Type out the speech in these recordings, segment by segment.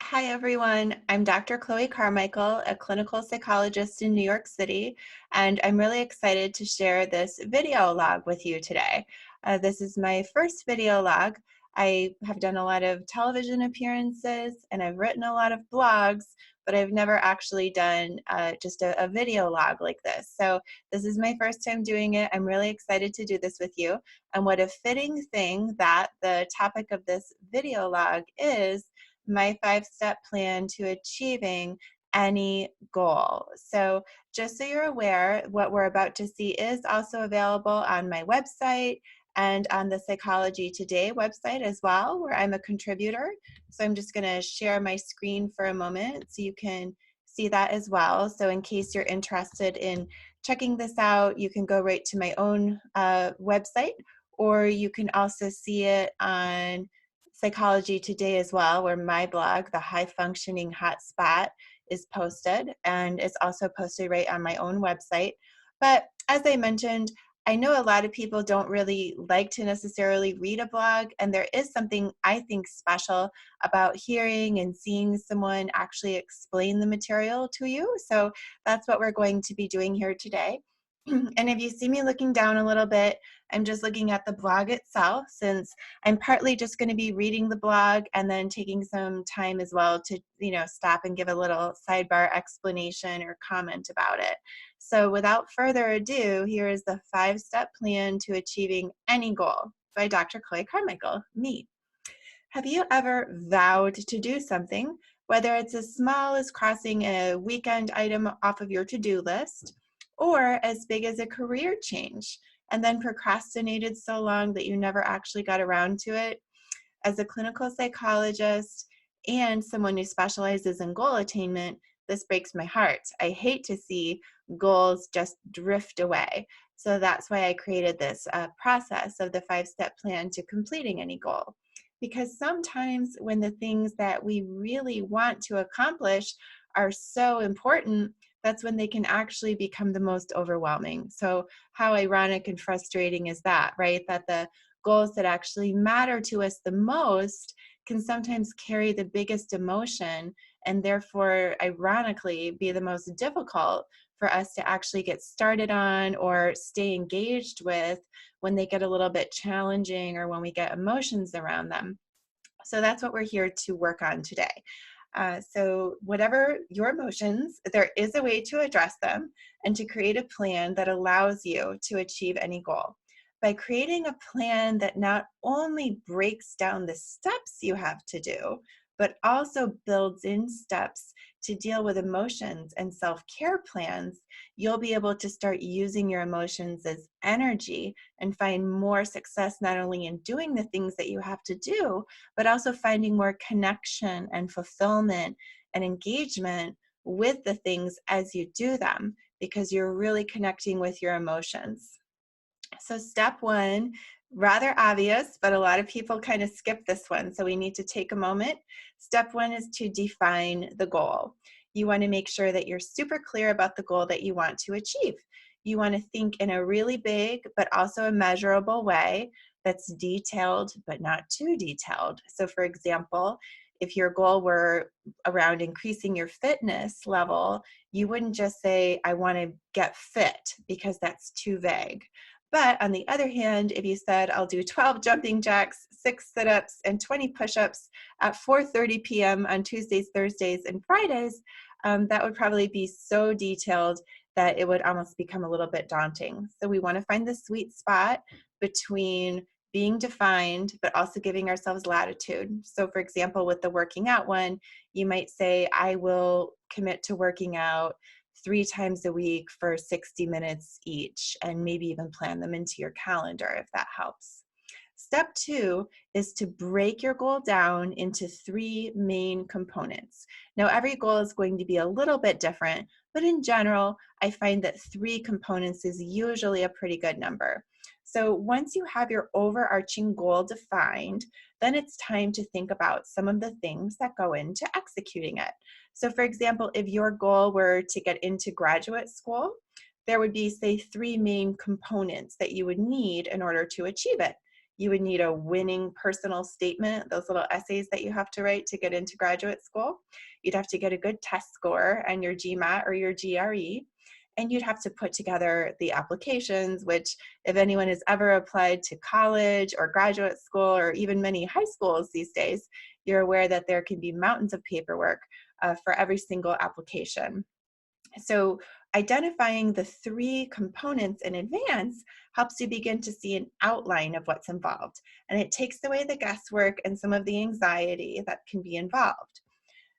Hi, everyone. I'm Dr. Chloe Carmichael, a clinical psychologist in New York City, and I'm really excited to share this video log with you today. This is my first video log. I have done a lot of television appearances and I've written a lot of blogs, but I've never actually done just a video log like this. So this is my first time doing it. I'm really excited to do this with you. And what a fitting thing that the topic of this video log is my 5-step plan to achieving any goal. So just so you're aware, what we're about to see is also available on my website and on the Psychology Today website as well, where I'm a contributor. So I'm just going to share my screen for a moment so you can see that as well. So in case you're interested in checking this out, you can go right to my own website, or you can also see it on Psychology Today as well, where my blog, The High Functioning Hotspot, is posted, and it's also posted right on my own website. But as I mentioned, I know a lot of people don't really like to necessarily read a blog, and there is something I think special about hearing and seeing someone actually explain the material to you. So that's what we're going to be doing here today. And if you see me looking down a little bit, I'm just looking at the blog itself, since I'm partly just going to be reading the blog and then taking some time as well to, stop and give a little sidebar explanation or comment about it. So without further ado, here is the 5-step plan to achieving any goal by Dr. Chloe Carmichael, me. Have you ever vowed to do something, whether it's as small as crossing a weekend item off of your to-do list, or as big as a career change, and then procrastinated so long that you never actually got around to it? As a clinical psychologist and someone who specializes in goal attainment, this breaks my heart. I hate to see goals just drift away. So that's why I created this process of the 5-step plan to completing any goal. Because sometimes when the things that we really want to accomplish are so important, that's when they can actually become the most overwhelming. So how ironic and frustrating is that, right? That the goals that actually matter to us the most can sometimes carry the biggest emotion, and therefore, ironically, be the most difficult for us to actually get started on or stay engaged with when they get a little bit challenging or when we get emotions around them. So that's what we're here to work on today. So whatever your emotions, there is a way to address them and to create a plan that allows you to achieve any goal. By creating a plan that not only breaks down the steps you have to do, but also builds in steps to deal with emotions and self-care plans, you'll be able to start using your emotions as energy and find more success not only in doing the things that you have to do, but also finding more connection and fulfillment and engagement with the things as you do them, because you're really connecting with your emotions. So step one, rather obvious, but a lot of people kind of skip this one. So we need to take a moment. Step one is to define the goal. You want to make sure that you're super clear about the goal that you want to achieve. You want to think in a really big, but also a measurable way that's detailed, but not too detailed. So for example, if your goal were around increasing your fitness level, you wouldn't just say, I want to get fit, because that's too vague. But on the other hand, if you said, I'll do 12 jumping jacks, 6 sit-ups, and 20 push-ups at 4:30 p.m. on Tuesdays, Thursdays, and Fridays, that would probably be so detailed that it would almost become a little bit daunting. So we want to find the sweet spot between being defined, but also giving ourselves latitude. So for example, with the working out one, you might say, I will commit to working out 3 times a week for 60 minutes each, and maybe even plan them into your calendar if that helps. Step two is to break your goal down into 3 main components. Now, every goal is going to be a little bit different, but in general, I find that 3 components is usually a pretty good number. So once you have your overarching goal defined, then it's time to think about some of the things that go into executing it. So for example, if your goal were to get into graduate school, there would be, say, 3 main components that you would need in order to achieve it. You would need a winning personal statement, those little essays that you have to write to get into graduate school. You'd have to get a good test score on your GMAT or your GRE. And you'd have to put together the applications, which if anyone has ever applied to college or graduate school or even many high schools these days, you're aware that there can be mountains of paperwork for every single application. So identifying the three components in advance helps you begin to see an outline of what's involved. And it takes away the guesswork and some of the anxiety that can be involved.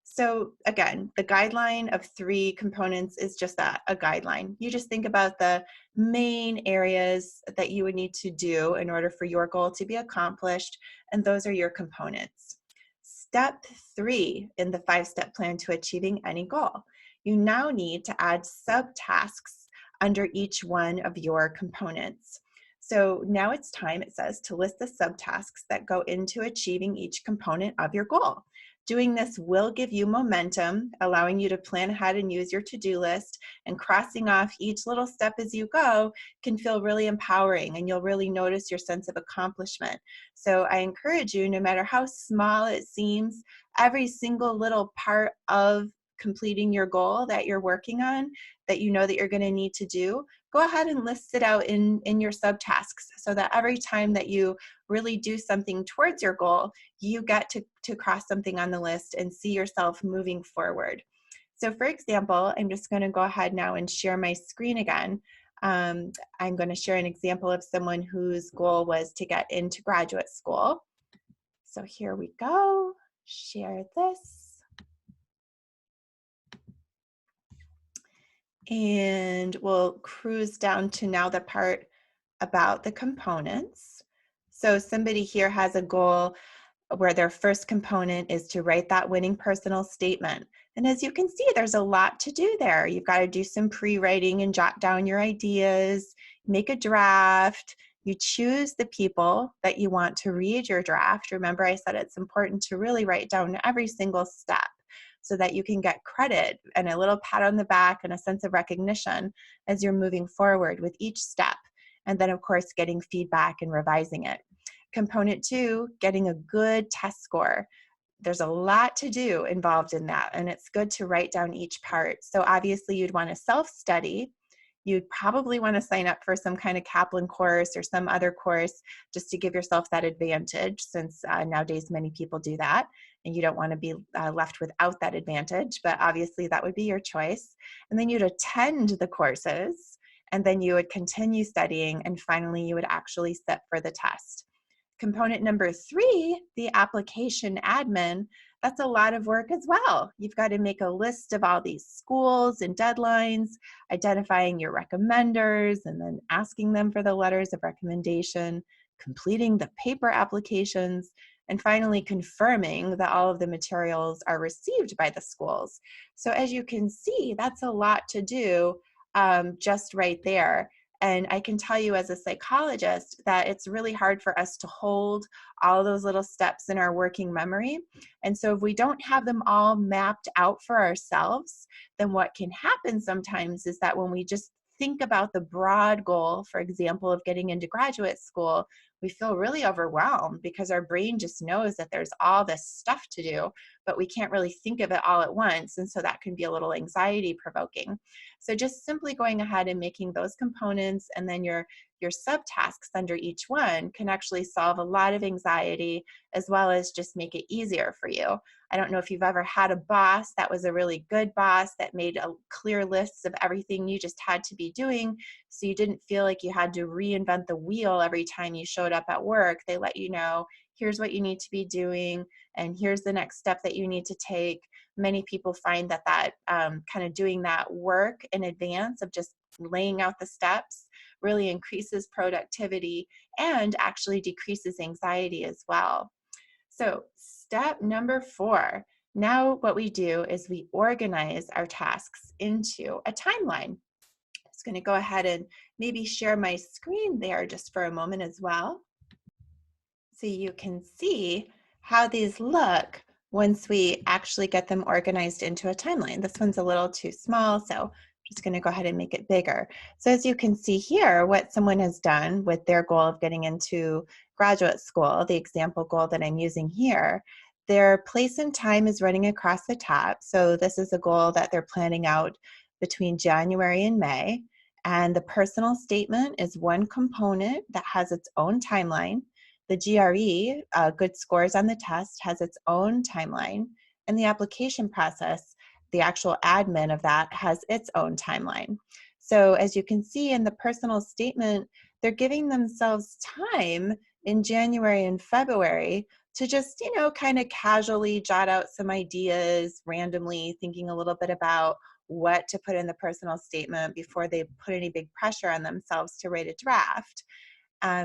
So again, the guideline of three components is just that, a guideline. You just think about the main areas that you would need to do in order for your goal to be accomplished, and those are your components. Step 3 in the 5-step plan to achieving any goal. You now need to add subtasks under each one of your components. So now it's time, it says, to list the subtasks that go into achieving each component of your goal. Doing this will give you momentum, allowing you to plan ahead and use your to-do list, and crossing off each little step as you go can feel really empowering, and you'll really notice your sense of accomplishment. So I encourage you, no matter how small it seems, every single little part of completing your goal that you're working on, that you know that you're going to need to do, go ahead and list it out in your subtasks, so that every time that you really do something towards your goal, you get to cross something on the list and see yourself moving forward. So for example, I'm just going to go ahead now and share my screen again. I'm going to share an example of someone whose goal was to get into graduate school. So here we go. Share this. And we'll cruise down to now the part about the components. So somebody here has a goal where their first component is to write that winning personal statement. And as you can see, there's a lot to do there. You've got to do some pre-writing and jot down your ideas, make a draft. You choose the people that you want to read your draft. Remember, I said it's important to really write down every single step, so that you can get credit and a little pat on the back and a sense of recognition as you're moving forward with each step. And then, of course, getting feedback and revising it. Component 2, getting a good test score. There's a lot to do involved in that, and it's good to write down each part. So obviously you'd want to self-study. You'd probably want to sign up for some kind of Kaplan course or some other course just to give yourself that advantage, since nowadays many people do that, and you don't want to be left without that advantage, but obviously that would be your choice. And then you'd attend the courses, and then you would continue studying, and finally you would actually sit for the test. Component number 3, the application admin, that's a lot of work as well. You've got to make a list of all these schools and deadlines, identifying your recommenders, and then asking them for the letters of recommendation, completing the paper applications, and finally confirming that all of the materials are received by the schools. So as you can see, that's a lot to do just right there. And I can tell you as a psychologist that it's really hard for us to hold all those little steps in our working memory. And so if we don't have them all mapped out for ourselves, then what can happen sometimes is that when we just think about the broad goal, for example, of getting into graduate school, we feel really overwhelmed because our brain just knows that there's all this stuff to do, but we can't really think of it all at once. And so that can be a little anxiety provoking. So just simply going ahead and making those components and then your subtasks under each one can actually solve a lot of anxiety, as well as just make it easier for you. I don't know if you've ever had a boss that was a really good boss that made a clear list of everything you just had to be doing, so you didn't feel like you had to reinvent the wheel every time you showed up at work. They let you know, here's what you need to be doing, and here's the next step that you need to take. Many people find that kind of doing that work in advance of just laying out the steps really increases productivity and actually decreases anxiety as well. So step number 4, now what we do is we organize our tasks into a timeline. I'm just going to go ahead and maybe share my screen there just for a moment as well, so you can see how these look once we actually get them organized into a timeline. This one's a little too small, so I'm just going to go ahead and make it bigger. So as you can see here, what someone has done with their goal of getting into graduate school, the example goal that I'm using here, their place and time is running across the top. So this is a goal that they're planning out between January and May. And the personal statement is one component that has its own timeline. The GRE, good scores on the test, has its own timeline. And the application process, the actual admin of that, has its own timeline. So as you can see in the personal statement, they're giving themselves time in January and February to just, kind of casually jot out some ideas randomly, thinking a little bit about what to put in the personal statement before they put any big pressure on themselves to write a draft.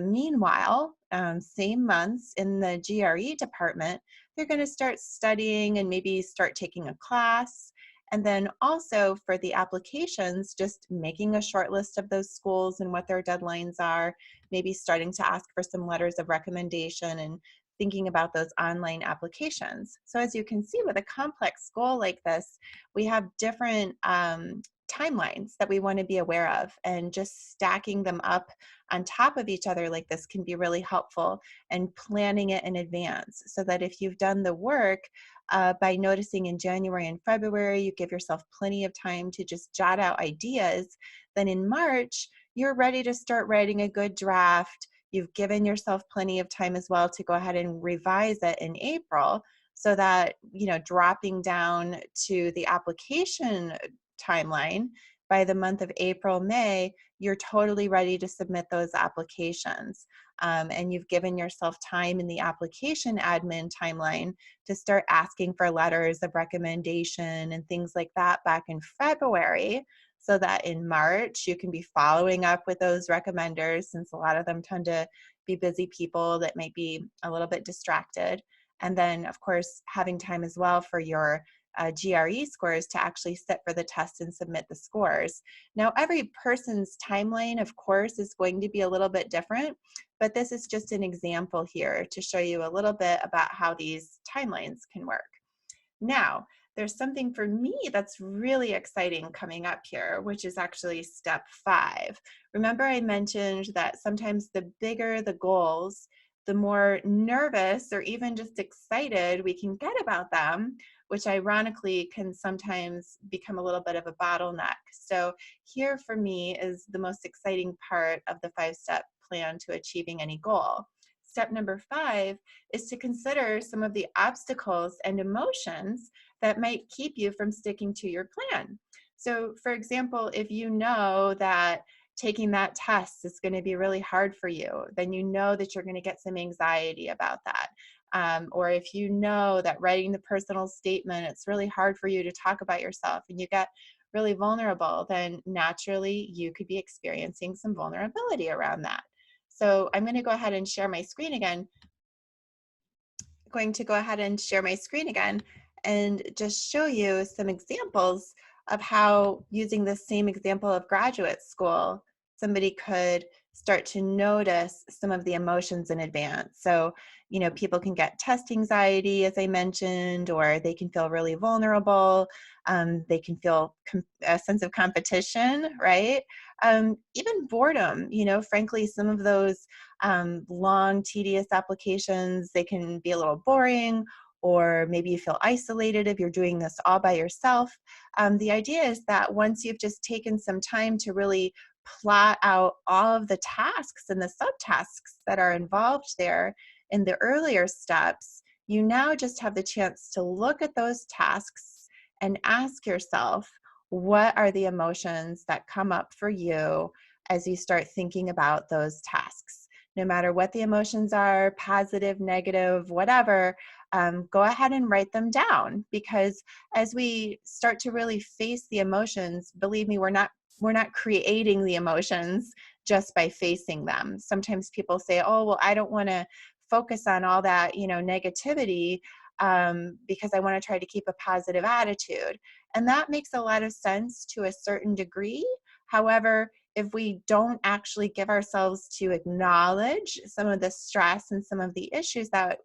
Meanwhile, same months in the GRE department, they're going to start studying and maybe start taking a class. And then also for the applications, just making a short list of those schools and what their deadlines are, maybe starting to ask for some letters of recommendation and thinking about those online applications. So as you can see, with a complex goal like this, we have different timelines that we want to be aware of, and just stacking them up on top of each other like this can be really helpful, and planning it in advance so that if you've done the work by noticing in January and February, you give yourself plenty of time to just jot out ideas, then in March, you're ready to start writing a good draft. You've given yourself plenty of time as well to go ahead and revise it in April, so that, dropping down to the application timeline, by the month of April, May, you're totally ready to submit those applications. And you've given yourself time in the application admin timeline to start asking for letters of recommendation and things like that back in February, so that in March you can be following up with those recommenders, since a lot of them tend to be busy people that might be a little bit distracted. And then, of course, having time as well for your GRE scores to actually sit for the test and submit the scores. Now, every person's timeline, of course, is going to be a little bit different, but this is just an example here to show you a little bit about how these timelines can work. Now, there's something for me that's really exciting coming up here, which is actually step 5. Remember, I mentioned that sometimes the bigger the goals, the more nervous or even just excited we can get about them, which ironically can sometimes become a little bit of a bottleneck. So here for me is the most exciting part of the 5-step plan to achieving any goal. Step number 5 is to consider some of the obstacles and emotions that might keep you from sticking to your plan. So for example, if you know that taking that test is going to be really hard for you, then you know that you're going to get some anxiety about that. Or if you know that writing the personal statement, it's really hard for you to talk about yourself and you get really vulnerable, then naturally you could be experiencing some vulnerability around that. So I'm going to go ahead and share my screen again. And just show you some examples of how, using the same example of graduate school, somebody could start to notice some of the emotions in advance. So, people can get test anxiety, as I mentioned, or they can feel really vulnerable. They can feel a sense of competition, right? Even boredom, frankly, some of those long, tedious applications, they can be a little boring, or maybe you feel isolated if you're doing this all by yourself. The idea is that once you've just taken some time to really plot out all of the tasks and the subtasks that are involved there in the earlier steps, you now just have the chance to look at those tasks and ask yourself, what are the emotions that come up for you as you start thinking about those tasks? No matter what the emotions are, positive, negative, whatever, go ahead and write them down, because as we start to really face the emotions, believe me, we're not creating the emotions just by facing them. Sometimes people say, oh, well, I don't want to focus on all that, negativity, because I want to try to keep a positive attitude. And that makes a lot of sense to a certain degree. However, if we don't actually give ourselves to acknowledge some of the stress and some of the issues that,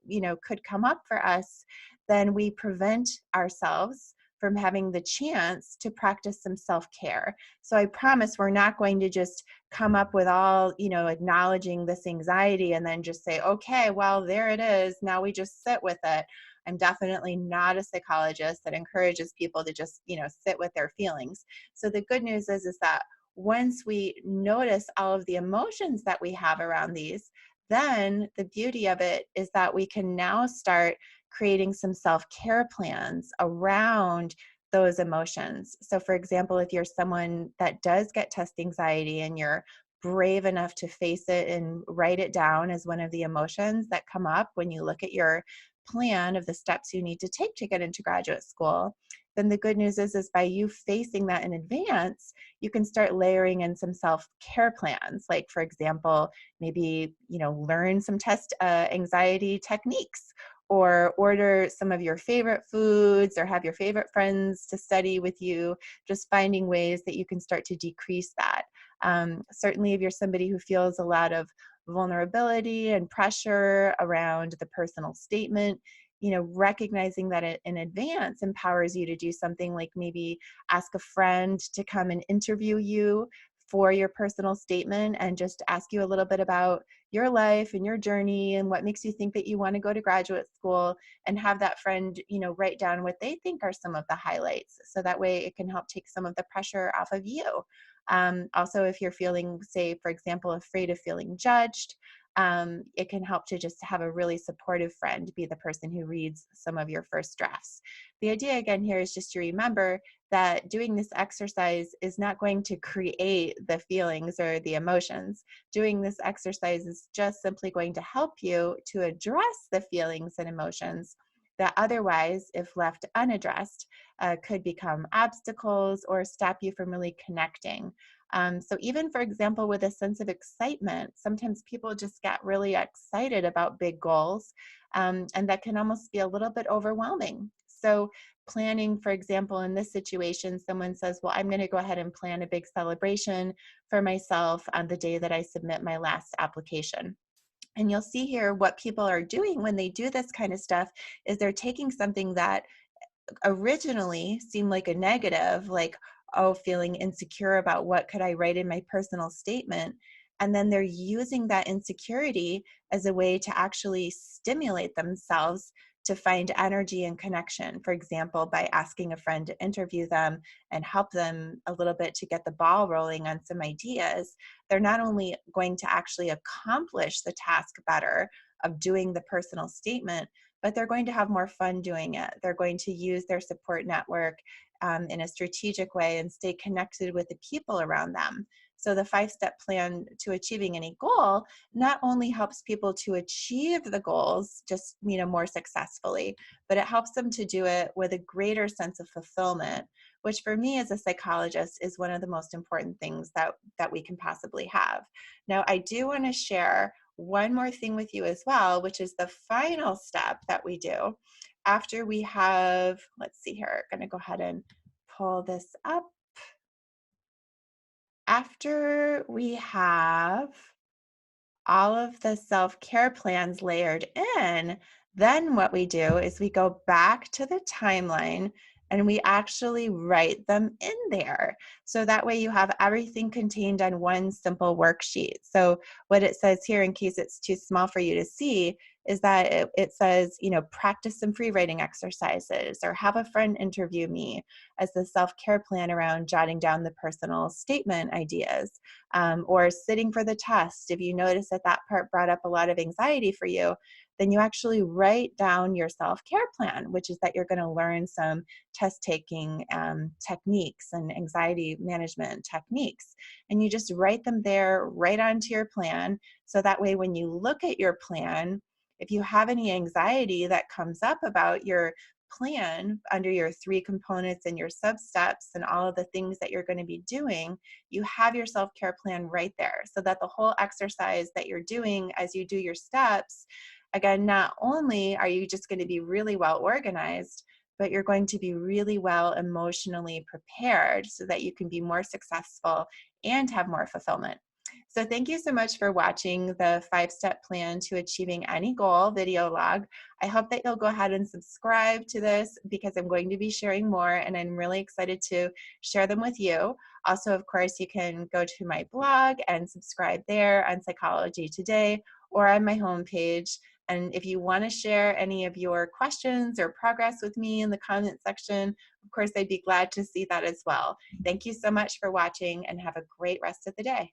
could come up for us, then we prevent ourselves from having the chance to practice some self-care. So I promise we're not going to just come up with all, acknowledging this anxiety and then just say, okay, well, there it is. Now we just sit with it. I'm definitely not a psychologist that encourages people to just, sit with their feelings. So the good news is that once we notice all of the emotions that we have around these, then the beauty of it is that we can now start creating some self-care plans around those emotions. So for example, if you're someone that does get test anxiety and you're brave enough to face it and write it down as one of the emotions that come up when you look at your plan of the steps you need to take to get into graduate school, then the good news is by you facing that in advance, you can start layering in some self-care plans. Like for example, maybe, learn some test anxiety techniques, or order some of your favorite foods, or have your favorite friends to study with you, just finding ways that you can start to decrease that. Certainly if you're somebody who feels a lot of vulnerability and pressure around the personal statement, recognizing that it in advance empowers you to do something like maybe ask a friend to come and interview you for your personal statement and just ask you a little bit about your life and your journey and what makes you think that you want to go to graduate school, and have that friend, write down what they think are some of the highlights. So that way it can help take some of the pressure off of you. Also, if you're feeling, say, for example, afraid of feeling judged, it can help to just have a really supportive friend be the person who reads some of your first drafts. The idea again here is just to remember that doing this exercise is not going to create the feelings or the emotions. Doing this exercise is just simply going to help you to address the feelings and emotions that otherwise, if left unaddressed, could become obstacles or stop you from really connecting. So even, for example, with a sense of excitement, sometimes people just get really excited about big goals, and that can almost be a little bit overwhelming. So planning, for example, in this situation, someone says, well, I'm going to go ahead and plan a big celebration for myself on the day that I submit my last application. And you'll see here what people are doing when they do this kind of stuff is they're taking something that originally seemed like a negative, like, oh, feeling insecure about what could I write in my personal statement. And then they're using that insecurity as a way to actually stimulate themselves to find energy and connection. For example, by asking a friend to interview them and help them a little bit to get the ball rolling on some ideas, they're not only going to actually accomplish the task better of doing the personal statement, but they're going to have more fun doing it. They're going to use their support network in a strategic way and stay connected with the people around them. So the 5-step plan to achieving any goal not only helps people to achieve the goals just, more successfully, but it helps them to do it with a greater sense of fulfillment, which for me as a psychologist is one of the most important things that we can possibly have. Now, I do want to share one more thing with you as well, which is the final step that we do after we have, let's see here, I'm going to go ahead and pull this up. After we have all of the self-care plans layered in, then what we do is we go back to the timeline and we actually write them in there. So that way you have everything contained on one simple worksheet. So what it says here, in case it's too small for you to see, is that it says, practice some free writing exercises, or have a friend interview me, as the self-care plan around jotting down the personal statement ideas, or sitting for the test. If you notice that that part brought up a lot of anxiety for you, then you actually write down your self-care plan, which is that you're going to learn some test taking techniques and anxiety management techniques. And you just write them there right onto your plan. So that way, when you look at your plan, if you have any anxiety that comes up about your plan under your 3 components and your sub steps and all of the things that you're going to be doing, you have your self-care plan right there, so that the whole exercise that you're doing as you do your steps, again, not only are you just going to be really well organized, but you're going to be really well emotionally prepared so that you can be more successful and have more fulfillment. So thank you so much for watching the 5-step plan to achieving any goal video log. I hope that you'll go ahead and subscribe to this because I'm going to be sharing more and I'm really excited to share them with you. Also, of course, you can go to my blog and subscribe there on Psychology Today or on my homepage. And if you want to share any of your questions or progress with me in the comment section, of course, I'd be glad to see that as well. Thank you so much for watching and have a great rest of the day.